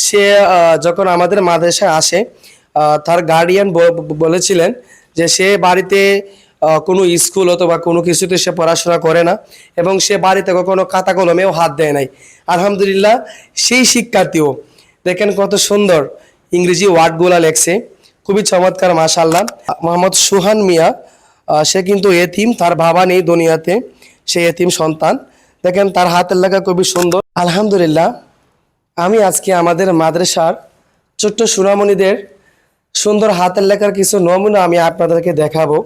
সে যখন আমাদের মাদ্রাসায় আসে তার গার্ডিয়ান বলেছিলেন যে সে বাড়িতে কোনো স্কুল অথবা কোনো কিছুতে সে পড়াশোনা করে না এবং সে বাড়িতে কখনো খাতা কলমেও হাত দেয় নাই। আলহামদুলিল্লাহ সেই শিক্ষার্থীও দেখেন কত সুন্দর ইংরেজি ওয়ার্ডগুলো লেখছে, খুবই চমৎকার মাশাআল্লাহ। মোহাম্মদ সুহান মিয়া সে কিন্তু এতিম, তার বাবা নেই দুনিয়াতে, সে এতিম সন্তান। দেখেন তার হাতের লেখা খুবই সুন্দর। আলহামদুলিল্লাহ আমি আজকে আমাদের মাদ্রাসার ছোট্ট সুনামণিদের সুন্দর হাতের লেখার কিছু নমুনা আমি আপনাদেরকে দেখাবো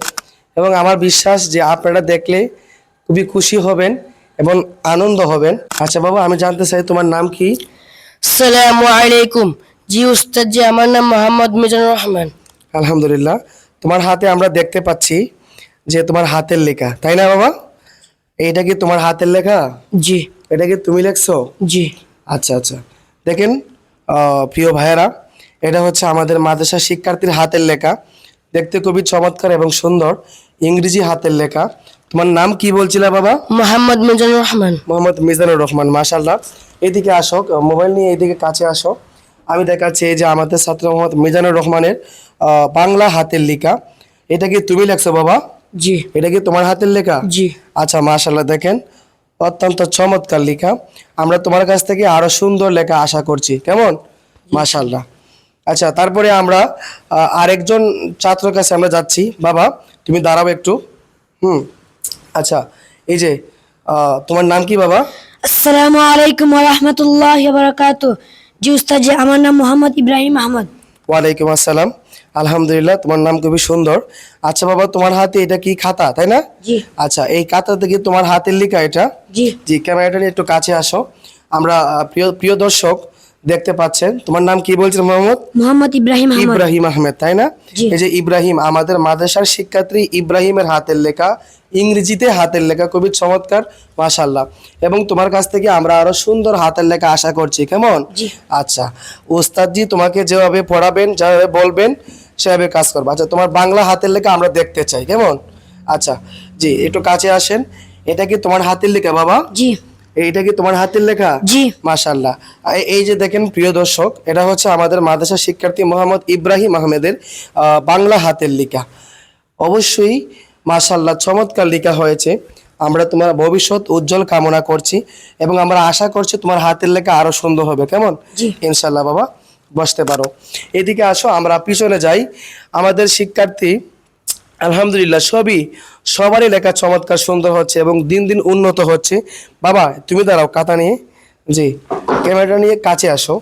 এবং আমার বিশ্বাস যে আপনারা দেখলে খুবই খুশি হবেন এবং আনন্দ হবেন। আচ্ছা বাবা, আমি জানতে চাই তোমার নাম কি? আসসালামু আলাইকুম। জি উস্তাদ জি, আমার নাম মোহাম্মদ মিজানুর রহমান। আলহামদুলিল্লাহ, তোমার হাতে আমরা দেখতে পাচ্ছি যে তোমার হাতের লেখা, তাই না বাবা? এইটা কি তোমার হাতের লেখা? জি এটা কি তুমি লেখছো? জি আচ্ছা আচ্ছা, দেখেন প্রিয় ভাইয়েরা, এটা হচ্ছে আমাদের মাদ্রাসা শিক্ষার্থীর হাতের লেখা, দেখতে খুবই চমৎকার এবং সুন্দর ইংরেজি হাতের লেখা। তোমার নাম কি বলছিলে বাবা? মোহাম্মদ মিজানুর রহমান। মোহাম্মদ মিজানুর রহমান, মাশাআল্লাহ। এদিকে আসো, মোবাইল নিয়ে এদিকে কাছে আসো, আমি দেখাচ্ছি এই যে আমাদের ছাত্র মোহাম্মদ মিজানুর রহমানের বাংলা হাতের লেখা। এটা কি তুমি লেখছো বাবা? জি এটা কি তোমার হাতের লেখা? জি আচ্ছা মাশাআল্লাহ, দেখেন অত্যন্ত চমৎকার লেখা। আমরা তোমার কাছ থেকে আরো সুন্দর লেখা আশা করছি, কেমন? মাশাআল্লাহ। আচ্ছা, তারপরে আমরা আরেকজন ছাত্রের কাছে আমরা যাচ্ছি। বাবা তুমি দাঁড়াও একটু। আচ্ছা, এই যে তোমার নাম কি বাবা? আসসালামু আলাইকুম ওয়া রাহমাতুল্লাহি ওয়া বারাকাতুহু। জি উস্তাদ জি, আমার নাম মোহাম্মদ ইব্রাহিম আহমদ। ওয়ালাইকুম আসসালাম। আলহামদুলিল্লাহ, তোমার নাম খুবই সুন্দর। আচ্ছা বাবা, তোমার হাতে এটা কি খাতা, তাই না? জি আচ্ছা, এই খাতা থেকে তোমার হাতের লেখা এটা? জি জি, ক্যামেরাটা নিয়ে একটু কাছে আসো। আমরা প্রিয় প্রিয় দর্শক দেখতে পাচ্ছেন, তোমার নাম কি বলছেন মোহাম্মদ? মোহাম্মদ ইব্রাহিম আহমদ। ইব্রাহিম আহমেদ, তাই না? জি। এই যে ইব্রাহিম, আমাদের মাদ্রাসার শিক্ষার্থী ইব্রাহিমের হাতের লেখা, ইংরেজিতে হাতের লেখা খুবই চমৎকার মাশাআল্লাহ। এবং তোমার কাছ থেকে আমরা আরো সুন্দর হাতের লেখা আশা করছি, কেমন? জি। আচ্ছা, ওস্তাদজি তোমাকে যেভাবে পড়াবেন, যেভাবে বলবেন সেভাবে কাজ করবো। আচ্ছা, তোমার বাংলা হাতের লেখা আমরা দেখতে চাই, কেমন? আচ্ছা জি, একটু কাছে আসেন। এটা কি তোমার হাতের লেখা বাবা? জি এইটা কি তোমার হাতের লেখা? জি মাশাআল্লাহ। এই যে দেখেন প্রিয় দর্শক, এটা হচ্ছে আমাদের মাদ্রাসা শিক্ষার্থী মোহাম্মদ ইব্রাহিম আহমেদের বাংলা হাতের লেখা। অবশ্যই মাশাআল্লাহ চমৎকার লেখা হয়েছে। আমরা তোমার ভবিষ্যৎ উজ্জ্বল কামনা করছি এবং আমরা আশা করছি তোমার হাতের লেখা আরো সুন্দর হবে, কেমন? জি। ইনশাআল্লাহ বাবা, বসতে পারো। এদিকে আসো, আমরা পিছনে যাই। আমাদের শিক্ষার্থী আলহামদুলিল্লাহ সবারই লেখা চমৎকার সুন্দর হচ্ছে এবং দিন দিন উন্নত হচ্ছে। বাবা তুমি দাঁড়াও খাতা নিয়ে, জি ক্যামেরাটা নিয়ে কাছে আসো।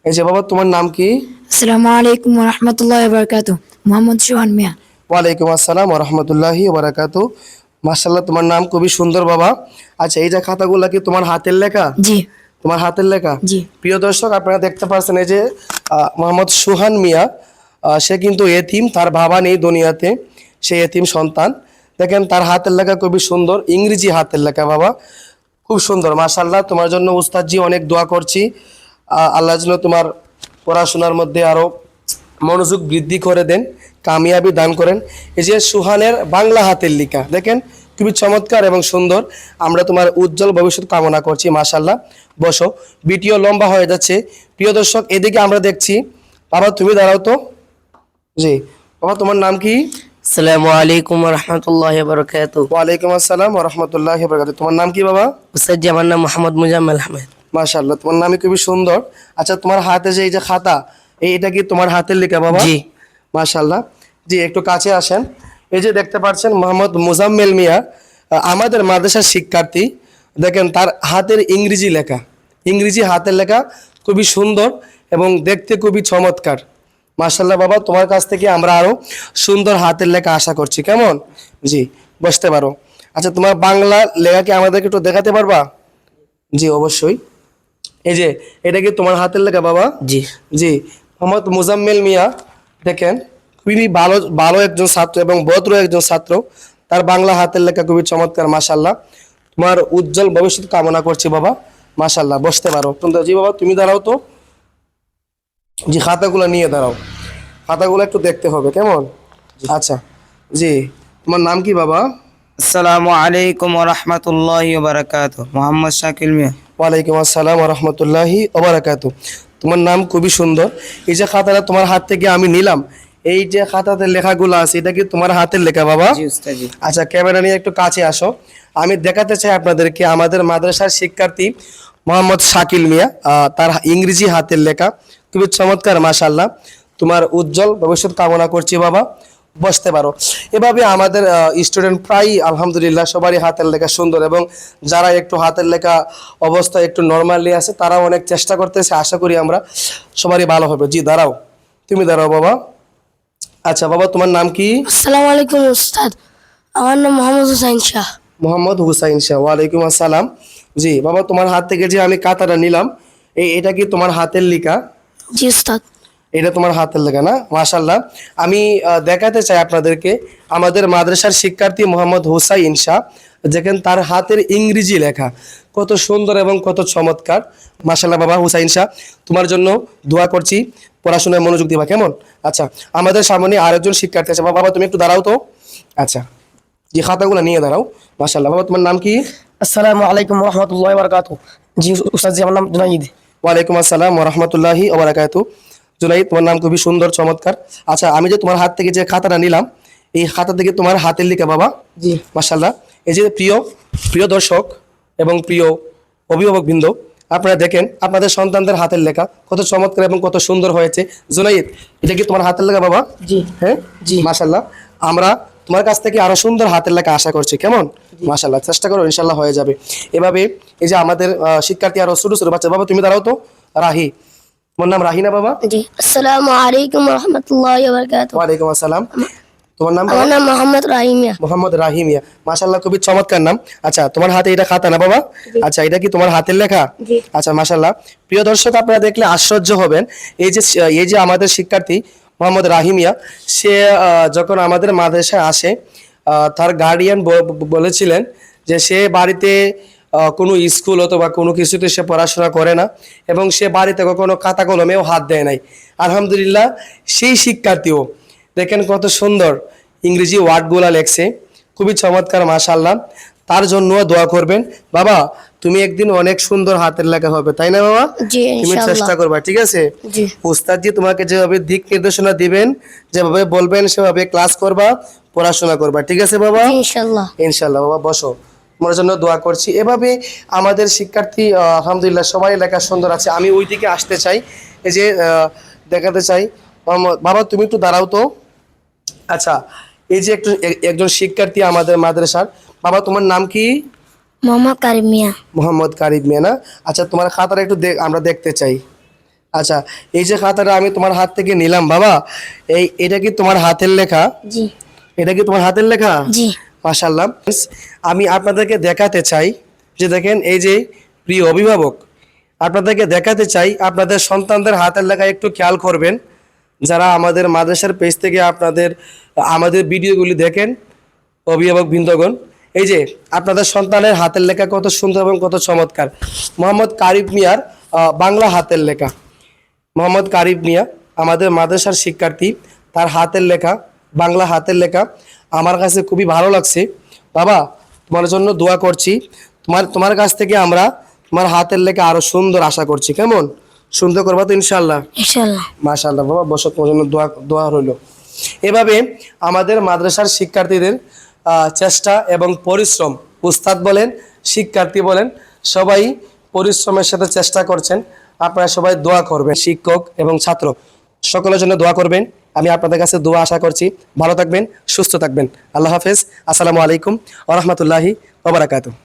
এই যে বাবা, তোমার নাম কি? আসসালামু আলাইকুম ওয়া রাহমাতুল্লাহি ওয়া বারাকাতুহু। মোহাম্মদ সুহান মিয়া। ওয়ালাইকুম আসসালাম ওয়া রাহমাতুল্লাহি ওয়া বারাকাতুহু। মাশাআল্লাহ, তোমার নাম খুবই সুন্দর বাবা। আচ্ছা, এই যে খাতাগুলো কি তোমার হাতের লেখা? জি তোমার হাতের লেখা? জি প্রিয় দর্শক, আপনারা দেখতে পাচ্ছেন এই যে মোহাম্মদ সুহান মিয়া, সে কিন্তু এতিম, তার বাবা নেই দুনিয়াতে, সে এতিম সন্তান। দেখেন তার হাতের লেখা খুবই সুন্দর, ইংরেজি হাতের লেখা বাবা, খুব সুন্দর মাশাআল্লাহ। তোমার জন্য উস্তাদজি অনেক দোয়া করছি, আল্লাহ যেন তোমার পড়াশোনার মধ্যে আরো মনোযোগ বৃদ্ধি করে দেন, কামিয়াবি দান করেন। এই যে সুহানের বাংলা হাতের লেখা দেখেন খুবই চমৎকার এবং সুন্দর। আমরা তোমার উজ্জ্বল ভবিষ্যৎ কামনা করছি মাশাআল্লাহ। বসো, ভিডিও লম্বা হয়ে যাচ্ছে। প্রিয় দর্শক, এদিকে আমরা দেখছি। বাবা তুমি দাঁড়াও তো। জি বাবা, তোমার নাম কি? আসসালামু আলাইকুম ওয়া রাহমাতুল্লাহি ওয়া বারাকাতুহু। ওয়ালাইকুম আসসালাম ওয়া রাহমাতুল্লাহি ওয়া বারাকাতুহু। তোমার নাম কি বাবা? উস্তাদ জি, আমার নাম মোহাম্মদ মুজাম্মেল আহমেদ। মাশাআল্লাহ, তোমার নামই খুবই সুন্দর। আচ্ছা, তোমার হাতে যে এই যে খাতা, এটা কি তোমার হাতের লেখা বাবা? জি মাশাআল্লাহ। জি, একটু কাছে আসেন। এই যে দেখতে পাচ্ছেন মোহাম্মদ মুজাম্মেল মিয়া, আমাদের মাদ্রাসার শিক্ষার্থী। দেখেন তার হাতের ইংরেজি লেখা, ইংরেজি হাতের লেখা খুবই সুন্দর এবং দেখতে খুবই চমৎকার মাশাআল্লাহ। বাবা তোমার কাছ থেকে আমরা আরো সুন্দর হাতের লেখা আশা করছি, কেমন? জি, বসতে পারো। আচ্ছা, তোমার বাংলা লেখা কি আমাদেরকে একটু দেখাতে পারবা? জি অবশ্যই। এই যে এটা কি তোমার হাতের লেখা বাবা? জি জি, মোহাম্মদ মুজাম্মেল মিয়া দেখেন খুবই ভালো ভালো একজন ছাত্র এবং ভদ্র একজন ছাত্র। তার বাংলা হাতের লেখা খুবই চমৎকার মাশাআল্লাহ। তোমার উজ্জ্বল ভবিষ্যৎ কামনা করছি বাবা, মাশাআল্লাহ। বসতে পারো। জি বাবা, তুমি দাঁড়াও তো। জি, খাতাগুলো নিয়ে দাঁড়াও, খাতাগুলো একটু দেখতে হবে, কেমন? আচ্ছা জি, তোমার নাম কি বাবা? আসসালামু আলাইকুম ওয়া রাহমাতুল্লাহি ওয়া বারাকাতুহু। মোহাম্মদ শাকিল মিয়া। ওয়ালাইকুম আসসালাম ওয়া রাহমাতুল্লাহি ওয়া বারাকাতুহু। তোমার নাম খুবই সুন্দর। এই যে খাতাটা তোমার হাত থেকে আমি নিলাম, এই যে খাতাতে লেখাগুলো আছে এটা কি তোমার হাতের লেখা বাবা? জি উস্তাদ জি। আচ্ছা, ক্যামেরা নিয়ে একটু কাছে আসো। আমি দেখাতে চাই আপনাদেরকে আমাদের মাদ্রাসার শিক্ষার্থী মোহাম্মদ শাকিল মিয়া, তার ইংরেজি হাতের লেখা খুবই চমৎকার। মাশাআল্লাহ, তোমার উজ্জ্বল ভবিষ্যৎ কামনা করছি বাবা। বসতে পারো। এভাবে আমাদের স্টুডেন্ট প্রায় আলহামদুলিল্লাহ সবারই হাতের লেখা সুন্দর, এবং যারা একটু হাতের লেখা অবস্থা একটু নর্মালি আছে তারাও অনেক চেষ্টা করতেছে। আশা করি আমরা সবারই ভালো হবে। জি দাঁড়াও, তুমি দাঁড়াও বাবা। আচ্ছা বাবা, তোমার নাম কি? আসসালামু আলাইকুম উস্তাদ, আমার নাম মোহাম্মদ হুসাইন শাহ। মোহাম্মদ হুসাইন শাহ। ওয়ালাইকুম আসসালাম। জি বাবা, তোমার হাত থেকে যে আমি কাতাটা নিলাম, এটা কি তোমার হাতের লেখা? জি উস্তাদ। এটা তোমার হাতের লেখা না? মাশাআল্লাহ। আমি দেখাতে চাই আপনাদেরকে আমাদের মাদ্রাসার শিক্ষার্থী মোহাম্মদ হুসাইন শাহ, যেখানে তার হাতের ইংরেজি লেখা কত সুন্দর এবং কত চমৎকার। মাশাআল্লাহ বাবা হুসাইন শাহ, তোমার জন্য দোয়া করছি, পড়াশোনায় মনোযোগ দিবা, কেমন? আচ্ছা, আমাদের সামনে আরেকজন শিক্ষার্থী আছে। বাবা তুমি একটু দাঁড়াও তো। আচ্ছা, যে খাতাগুলো নিয়ে দাঁড়াও। মাশাআল্লাহ বাবা, তোমার নাম কি? আসসালামু আলাইকুম রহমতুল্লাহ বারকাতু। জি উস্তাদ জি, আমার নাম জুনাইদ। ওয়ালাইকুম আসসালাম ওয়া রাহমাতুল্লাহি ওয়া বারাকাতুহু। জুনাইদ, তোমার নাম খুবই সুন্দর চমৎকার। আচ্ছা, আমি যে তোমার হাত থেকে যে খাতাটা নিলাম, এই খাতা থেকে তোমার হাতের লেখা বাবা। জি মাশাআল্লাহ। এই যে প্রিয় প্রিয় দর্শক এবং প্রিয় অভিভাবকবৃন্দ, আপনারা দেখেন আপনাদের সন্তানদের হাতের লেখা কত চমৎকার এবং কত সুন্দর হয়েছে। জুনাইদ, এটা কি তোমার হাতের লেখা বাবা? জি হ্যাঁ জি। মাশাআল্লাহ। আমরা তোমার কাছ থেকে আরো সুন্দর হাতের লেখা আশা করছি, কেমন? মাশাআল্লাহ, চেষ্টা করো, ইনশাআল্লাহ হয়ে যাবে। এভাবে এই যে আমাদের শিক্ষার্থী আরো ছোট ছোট বাচ্চা। বাবা তুমি দাঁড়াও তো। রাহি, তোমার নাম রাহি না বাবা? জি আসসালামু আলাইকুম রহমতুল্লাহি ওয়া বারাকাতুহু। ওয়ালাইকুম আসসালাম। তোমার নাম? আমার নাম মোহাম্মদ রাহিমিয়া। মোহাম্মদ রাহিমিয়া। মাশাআল্লাহ, খুবই চমৎকার নাম। আচ্ছা, তোমার হাতে এটা খাতা না বাবা? আচ্ছা, এটা কি তোমার হাতের লেখা? জি। আচ্ছা মাশাআল্লাহ। প্রিয় দর্শক, আপনারা দেখলে আশ্চর্য হবেন। এই যে আমাদের শিক্ষার্থী মোহাম্মদ রাহিমিয়া, সে যখন আমাদের মাদ্রাসায় আসে, তার গার্ডিয়ান বলেছিলেন যে সে বাড়িতে কোনো স্কুল অথবা কোনো কিছুতে সে পড়াশোনা করে না, এবং সে বাড়িতে কখনো খাতা কলমেও হাত দেয় নাই। আলহামদুলিল্লাহ, সেই শিক্ষার্থীও দেখেন কত সুন্দর ইংরেজি ওয়ার্ডগুলা লেখছে, খুবই চমৎকার। মাশাআল্লাহ, তার জন্য দোয়া করবেন। বাবা তুমি একদিন অনেক সুন্দর হাতের লেখা হবে, তাই না বাবা? জি তুমি চেষ্টা ইনশাআল্লাহ। করবা, ঠিক আছে? জি উস্তাদজি তোমাকে যেভাবে দিক নির্দেশনা দিবেন, যেভাবে বলবেন সেভাবে ক্লাস করবা, পড়াশোনা করবা, ঠিক আছে বাবা? জি ইনশাআল্লাহ। ইনশাআল্লাহ বাবা, বসো, তোমার জন্য দোয়া করছি। এভাবে আমাদের শিক্ষার্থী আলহামদুলিল্লাহ সবাই লেখা সুন্দর আছে। আমি ওই দিকে আসতে চাই, এই যে দেখাতে চাই। বাবা তুমি একটু দাঁড়াও তো। আচ্ছা, এই যে একজন শিক্ষার্থী আমাদের মাদ্রাসার। বাবা তোমার নাম কি? মোহাম্মদ কারিম মিয়া। মোহাম্মদ কারিম মিয়া না? আচ্ছা, তোমার খাতাটা একটু আমরা দেখতে চাই। আচ্ছা, এই যে খাতাটা আমি তোমার হাত থেকে নিলাম বাবা, এটা কি তোমার হাতের লেখা? জি এটা কি তোমার হাতের লেখা? জি মাশাআল্লাহ। আমি আপনাদেরকে দেখাতে চাই যে দেখেন, এই যে প্রিয় অভিভাবক, আপনাদেরকে দেখাতে চাই আপনাদের সন্তানদের হাতের লেখা একটু খেয়াল করবেন। যারা আমাদের মাদ্রাসার পেজ থেকে আমাদের ভিডিওগুলি দেখেন, অভিভাবক বৃন্দগণ, এই যে আপনাদের সন্তানের হাতের লেখা কত সুন্দর এবং কত চমৎকার। মোহাম্মদ কারিম মিয়ার বাংলা হাতের লেখা। মোহাম্মদ কারিম মিয়া আমাদের মাদ্রাসার শিক্ষার্থী, তার হাতের লেখা, বাংলা হাতের লেখা আমার কাছে খুবই ভালো লাগছে। বাবা তোমার জন্য দোয়া করছি। তোমার কাছ থেকে আমরা তোমার হাতের লেখা আরো সুন্দর আশা করছি, কেমন? সুন্দর করবা তো ইনশাআল্লাহ? ইনশাআল্লাহ। মাশাআল্লাহ বাবা, বসো, তোমার জন্য দোয়া রইল। এভাবে আমাদের মাদ্রাসার শিক্ষার্থীদের চেষ্টা এবং পরিশ্রম, উস্তাদ বলেন শিক্ষার্থী বলেন সবাই পরিশ্রমের সাথে চেষ্টা করছেন। আপনারা সবাই দোয়া করবেন, শিক্ষক এবং ছাত্র সকলের জন্য দোয়া করবেন। আমি আপনাদের কাছে দোয়া আশা করছি। ভালো থাকবেন, সুস্থ থাকবেন। আল্লাহ হাফেজ। আসসালামু আলাইকুম ওয়া রাহমাতুল্লাহি ওয়া বারাকাতুহু।